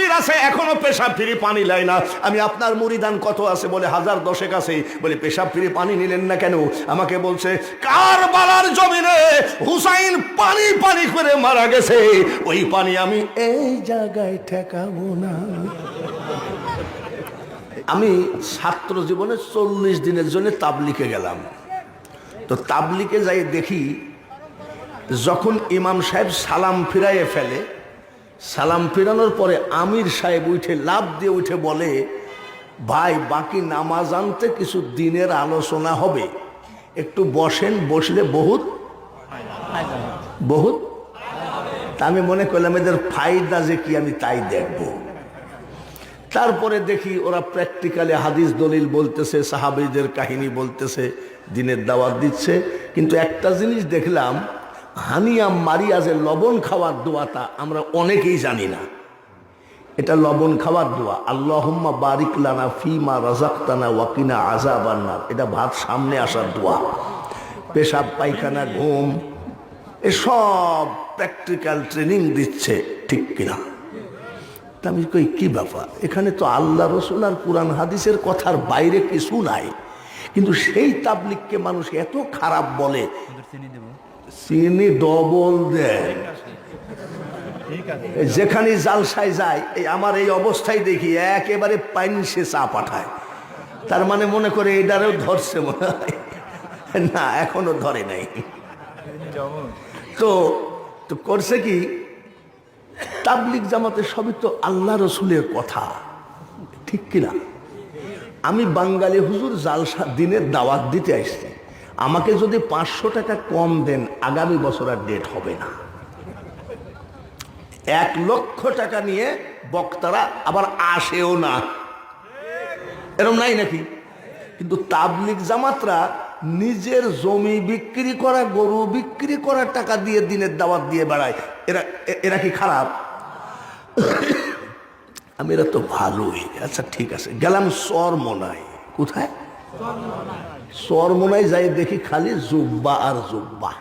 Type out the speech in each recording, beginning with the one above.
পীর আছে এখনো পেশাব ফিরে পানি লাই না। আমি আপনার মুরিদান কত আছে বলে 1010 আছে। বলে পেশাব ফিরে পানি নিলেন না কেন? আমাকে বলছে কারবালার জমিনে হুসাইন পানি পানি করে মারা গেছে, ওই পানি আমি এই জায়গায় ঠেকাবো না। আমি ছাত্র জীবনে 40 দিনের জন্য তাবলিগে গেলাম। তো তাবলিগে যাই দেখি যখন ইমাম সাহেব সালাম ফিরাইয়ে ফেলে, সালাম ফিরানোর পরে আমির সাহেব উঠে লাফ দিয়ে উঠে বলে, ভাই বাকি নামাজ আনতে কিছু দিনের আলোচনা হবে, একটু বসেন, বসলে বহুত বহুত। তা আমি মনে করলাম এদের ফায়দা যে কি আমি তাই দেখব। তারপরে দেখি ওরা প্র্যাকটিক্যালি হাদিস দলিল বলতেছে, সাহাবীদের কাহিনী বলতেছে, দিনের দাওয়াত দিচ্ছে। কিন্তু একটা জিনিস দেখলাম, হানিয়া মারিয়াজের লবণ খাওয়ার দোয়াটা আমরা অনেকেই জানি না। এটা লবণ খাওয়ার দোয়া, আল্লাহুম্মা বারিক লানা ফিমা রাযাকতানা ওয়াকিনা আযাবান নার। এটা ভাত সামনে আসার দোয়া। পেশাব পায়খানা ঘুম এসব প্র্যাকটিক্যাল ট্রেনিং দিচ্ছে, ঠিক কিনা? তা আমি কই কি ব্যাপার, এখানে তো আল্লাহ রসুল আর কুরআন হাদিসের কথার বাইরে কিছু নাই, কিন্তু সেই তাবলিগকে মানুষ এত খারাপ বলে, চিনি ডবল দেয়। যেখানে জালসায় যায়, এই আমার এই অবস্থায় দেখি একেবারে পাইনসে চা পাঠায়। তার মানে মনে করে এটারেও ধরছে মনে হয়, না এখনো ধরে নাই। তো করছে কি, তাবলিগ জামাতে সবই তো আল্লাহ রসুলের কথা, ঠিক কিনা? আমি বাঙালি হুজুর জালসা দিনের দাওয়াত দিতে আসছি, আমাকে যদি 500 টাকা কম দেন আগামী বছর আর ডেট হবে না। 1 লক্ষ টাকা নিয়ে বক্তারা আবার আসেও না, এরকম নাই নাকি? কিন্তু তাবলিগ জামাতরা নিজের জমি বিক্রি করা, গরু বিক্রি করার টাকা দিয়ে দিনের দাওয়াত দিয়ে বেড়ায়। এরা কি খারাপ? আমি এরা তো ভালোই। আচ্ছা ঠিক আছে, গেলাম চরমোনাই। কোথায়? চরমোনাই যাই দেখি খালি জুব্বা আর জুব্বা।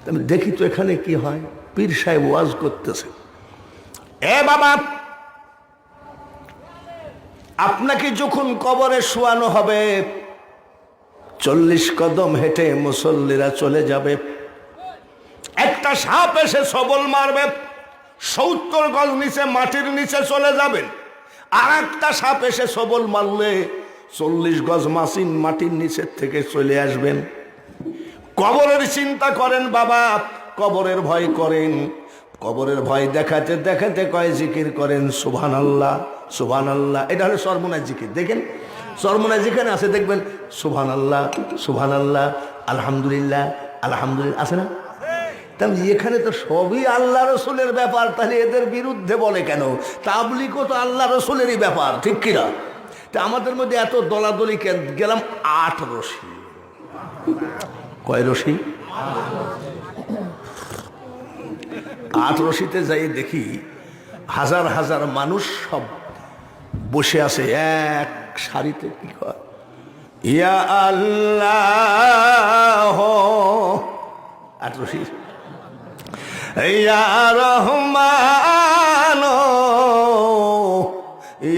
আমি দেখি তো এখানে কি হয়, পীর সাহেব ওয়াজ করতেছে, এ বাবা আপনাকে যখন কবরে শোয়ানো হবে 40 কদম হেঁটে মুসল্লিরা চলে যাবে, একটা সাপ এসে সবল মারবে, 70 গজ নিচে মাটির নিচে চলে যাবেন। আর একটা সাপ এসে সবল মারলে 40 গজ মাটির নিচের থেকে চলে আসবেন। কবরের চিন্তা করেন বাবা, কবরের ভয় করেন। কবরের ভয় দেখাতে দেখাতে কয় জিকির করেন সুবহানাল্লাহ সুবহানাল্লাহ। এটা হলো সর্বনাশ জিকির। দেখেন সর্বনাশ যেখানে আছে দেখবেন সুবহানাল্লাহ সুবহানাল্লাহ, আলহামদুলিল্লাহ আলহামদুলিল্লাহ, আছে না? তাহলে এখানে তো সবই আল্লাহ রসুলের ব্যাপার, তাহলে এদের বিরুদ্ধে বলে কেন? তাবলিগও তো আল্লাহ রসুলেরই ব্যাপার, ঠিক কিনা? তা আমাদের মধ্যে এত দলাদলি কেন? গেলাম 8 রশি। কয় রশি? 8 রশিতে যাই দেখি হাজার হাজার মানুষ সব বসে আছে এক সারিতে। কি কয়? ইয়া আল্লাহ 8 রশি, ইয়া রহমান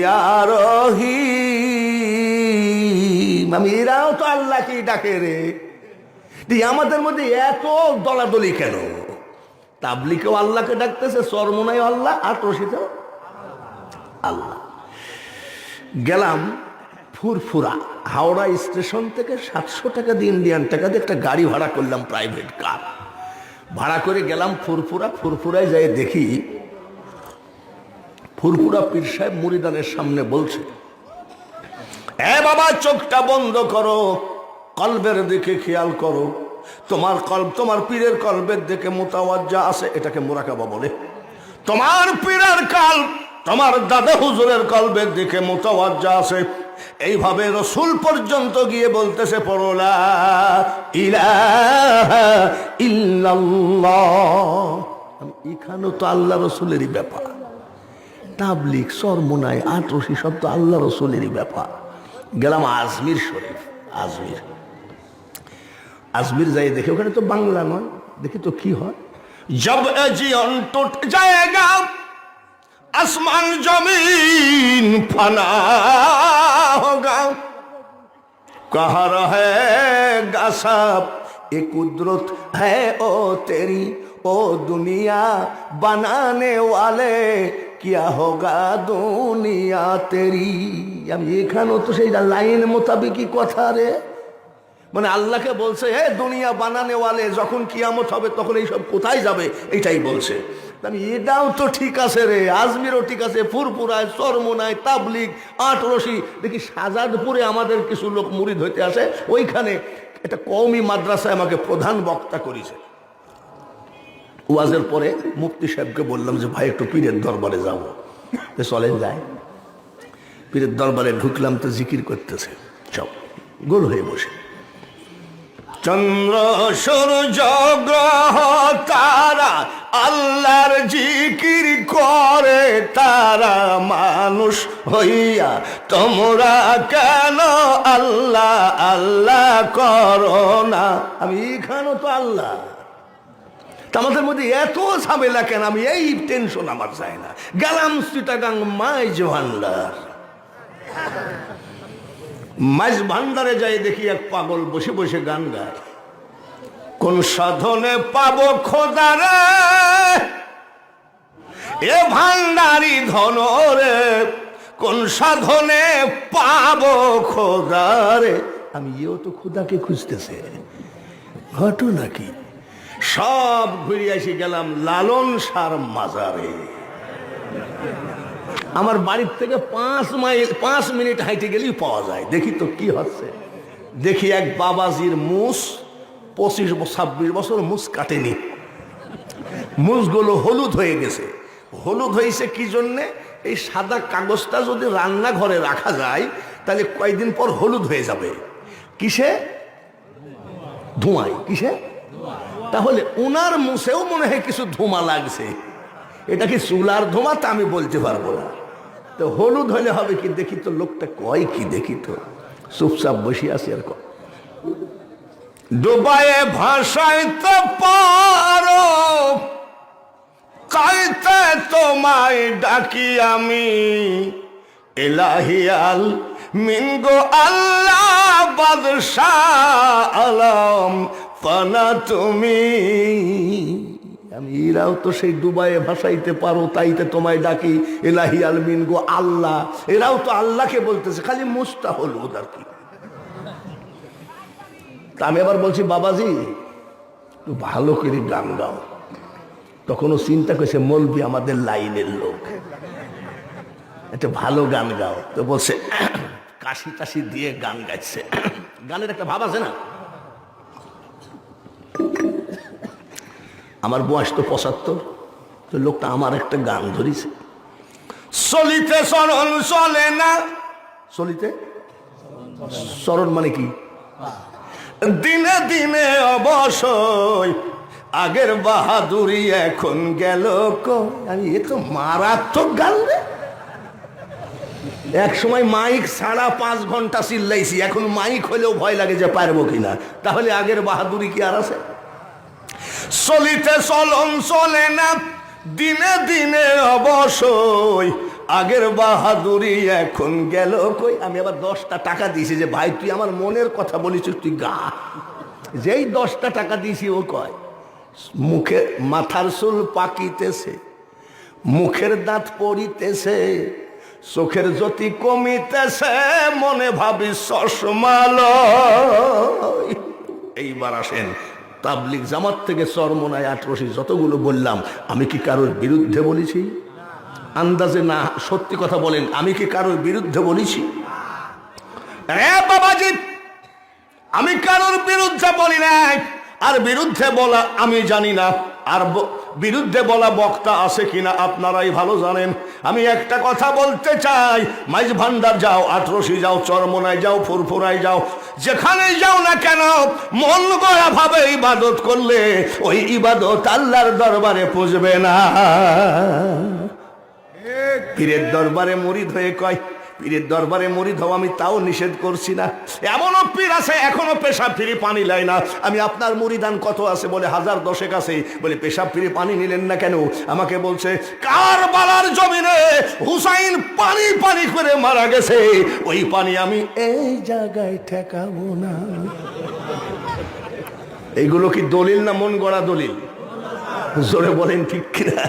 ইয়া রহিম। আমি এরাও তো আল্লাহকে ডাকে রে। আমাদের মধ্যে এত দলাদলি কেন? তাবলিগেও আল্লাহকে ডাকতেছে, চরমোনাই আল্লাহ, 8 রশিতেও আল্লাহ। গেলাম ফুরফুরা, হাওড়া স্টেশন থেকে 700 টাকা দিয়ে ইন্ডিয়ান টাকা দিয়ে একটা গাড়ি ভাড়া করলাম, প্রাইভেট কার ভাড়া করে গেলাম ফুরফুরা। ফুরফুরায় যাই দেখি ফুরফুরা পীর সাহেব মুরিদানের সামনে বলছে, এ বাবা চোখটা বন্ধ করো, কলবের দিকে খেয়াল করো, তোমার কলব তোমার পীরের কলবের দিকে মুতাওয়াজ্জা আছে, এটাকে মুরাকাবা বলে। তোমার পীরের কলব তোমার দাদা হুজুরের কলবের দিকে মুতাওয়াজ্জা আছে। এইভাবে রসুল পর্যন্ত গিয়ে বলতেছে, পড়ো লা ইলাহা ইল্লাল্লাহ। এখানেও তো আল্লাহ রসুলেরই ব্যাপার। তাবলিগ, চরমোনাই, 8 রশি সব তো আল্লাহ রসুলেরই ব্যাপার। গেলাম আজমির শরীফ। আজমির যাই দেখি ওখানে তো বাংলা নয়, দেখি তো কি হয়। জব জিয়ন টুট জায়েগা आसमान जमीन फना होगा, कहाँ रहे गसब ये कुदरत है ओ तेरी, ओ दुनिया बनाने वाले क्या होगा दुनिया तेरी। আমি এখানেও তো সেই লাইন মোতাবেকই কথা রে, মানে আল্লাহকে বলছে হে দুনিয়া বানানে ওয়ালে, যখন কিয়ামত হবে তখন এইসব কোথায় যাবে এটাই বলছে। আমি এটাও তো ঠিক আছে রে, আজমিরও ঠিক আছে, ফুরপুরায়, চরমোনায়, তাবলিগ, আটরশি, দেখি শাহজাদপুরে আমাদের কিছু লোক মুরিদ হইতে আসে, ওইখানে একটা কওমি মাদ্রাসায় আমাকে প্রধান বক্তা করেছে। ওয়াজের পরে মুফতি সাহেবকে বললাম যে ভাই একটু পীরের দরবারে যাবো, চলেন যায়। পীরের দরবারে ঢুকলাম তো জিকির করতেছে সব গোল হয়ে বসে, চন্দ্র সূর্য গ্রহ তারা আল্লাহর জিকির করে তারা, মানুষ হইয়া তোমরা কেন আল্লাহ আল্লাহ করো না। আমি এখানেও তো আল্লাহ, আমাদের মধ্যে এত ঝামেলা কেন? আমি এই টেনশন আমার চাই না। গেলাম চিটাগাং মাইজ ভান্ডার, মাইজ ভান্ডারে যাই দেখি এক পাগল বসে বসে গান গায়, কোন সাধনে পাবো খোদারে এ ভান্ডারি ধন রে, কোন সাধনে পাবো খোদারে। আমি এও তো খোদাকে খুঁজতেছে, ঘটনা কি? সব ঘুরে এসে গেলাম লালন সার মাজারে। আমার বাড়ির থেকে 5 মিনিট হাইটে গেলেই পাওয়া যায়। দেখি তো কি হচ্ছে, দেখি এক বাবাজির মুস 25-26 বছর মুস কাটেনি, মুসগুলো হলুদ হয়ে গেছে। হলুদ হয়েছে কি জন্যে? এই সাদা কাগজটা যদি রান্নাঘরে রাখা যায় তাহলে কয়েকদিন পর হলুদ হয়ে যাবে। কিসে? ধোঁয়ায়। কিসে? তাহলে ওনার মুছেও মনে হয় কিছু ধোঁয়া লাগছে। এটা কি চুলার ধোঁয়া তা আমি বলতে পারবো না। তো হলুদ হলে হবে কি? দেখি তো লোকটা কয় কি, দেখি তো। চুপচাপ বসে আছি আর কয়, ডুবায়ে ভাসাইতে পারো কাইতে তোমায় ডাকি আমি, ইলাহিয়াল মিনগো আল্লাহ বাদশাহ আলম ফানা তুমি। আমি এরাও তো সেই ডুবায়ে ভাসাইতে পারো তাইতে তোমায় ডাকি, ইলাহি আলমিন গো আল্লাহ। এরাও তো আল্লাহকে বলতেছে, খালি মুস্তা হলুদ আর কি। তা আমি আবার বলছি বাবাজি একটু ভালো করে গান গাও। তখনও চিন্তা করছে মৌলবি আমাদের লাইনের লোক, একটা ভালো গান গাও। তো বলছে কাশি টাশি দিয়ে গান গাইছে। গানের একটা ভাব আছে না? আমার বয়স তো 75, তো লোকটা আমার একটা গান ধরিছে, চলিতে চরণ চলে না। চলিতে চরণ মানে কি? দিনে দিনে অবশ্যই আগের বাহাদুরি এখন গেল কই। আমি এ তো মারাত্মক গান রে। এক সময় মাইক ছাড়া 5 ঘন্টা চিল্লাইছি, এখন মাইক হলেও ভয় লাগে যে পারবো কিনা। তাহলে আগের বাহাদুরি কি আর আছে? চলিতে চলন চলে না, দিনে দিনে অবশ্যই আগের বাহাদুরি এখন গেল কই। আমি আবার 10টা টাকা দিয়েছি যে ভাই তুই আমার মনের কথা বলিস, তুই গা। যেই 10টা টাকা দিয়েছি ও কয় মুখে মাথার চুল পাকিতেছে, মুখের দাঁত পড়িতেছে, চোখের জ্যোতি কমিতেছে, মনে ভাবি চশমালো। এইবার আসেন তাবলিগ জামাত থেকে চরমোনায় 18 যতগুলো বললাম, আমি কি কারোর বিরুদ্ধে বলেছি? আন্দাজে না, সত্যি কথা বলেন, আমি কি কারোর বিরুদ্ধে বলেছি? বাবাজি আমি কারোর বিরুদ্ধে বলি নাই। আর বিরুদ্ধে বলা আমি জানি না, আর বিরুদ্ধে বলা বক্তা আছে কিনা আপনারাই ভালো জানেন। আমি একটা কথা বলতে চাই, মাইজ ভান্ডার যাও, 18 যাও, চরমোনায় যাও, ফুরফুরায় যাও, যেখানেই যাও না কেন মন গড়া ভাবে ইবাদত করলে ওই ইবাদত আল্লাহর দরবারে পুজবে না। পীরের দরবারে মুরিদ হয়ে কয়, পীরের দরবারে মুরিদ হও, আমি তাও নিষেধ করছি না। এমনও পীর আছে এখনো পেশাব ফিরে পানি লাই না। আমি আপনার মুরিদান কত আছে বলে 1000 দশেক আছে, বলে পেশাব ফিরে পানি নিলেন না কেন? আমাকে বলছে কারবালার জমিনে হুসাইন পানি পানি করে মারা গেছে, ওই পানি আমি এই জায়গায় ঠেকাবো না। এইগুলো কি দলিল না মন গড়া দলিল? জোরে বলেন ঠিক কিনা?